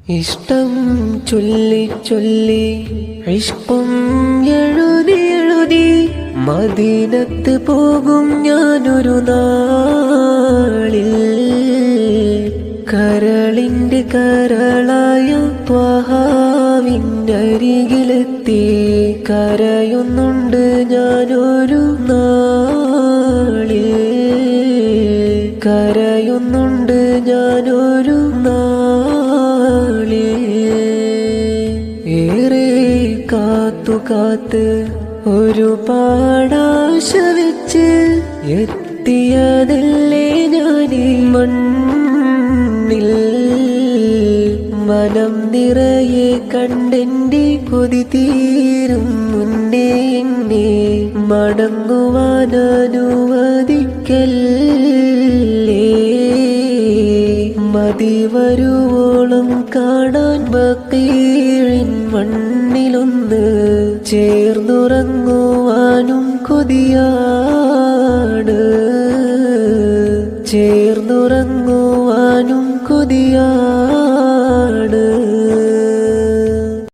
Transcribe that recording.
ഇഷ്ടം ചൊല്ലി ചൊല്ലി ഇഷ്കും എഴുതി എഴുതി മദീനത്ത് പോകും ഞാനൊരു നാളിൽ. കരളിന്റെ കരളായ ത്വഹാവിനരികിലെത്തി കരയുന്നുണ്ട് ഞാനൊരു നാളിൽ. കരയുന്നുണ്ട് ഞാനൊരു നാളിൽ. ഏറെ കാത്തു കാത്ത് ഒരുപാടാശ വെച്ച് എത്തിയതല്ലേ ഞാനീ മണ്ണിൽ. മനം നിറയെ കണ്ടെന്റെ കൊതി തീരും മുന്നേ എന്നെ മടങ്ങുവാനനുവദിക്കല്ലേ. മതി വരുവോളം കാണാൻ ബഖീഇൻ മണ്ണിലൊന്ന് ചേർന്നുറങ്ങുവാനും കൊതിയാണ്. ചേർന്നുറങ്ങുവാനും കൊതിയാണ്.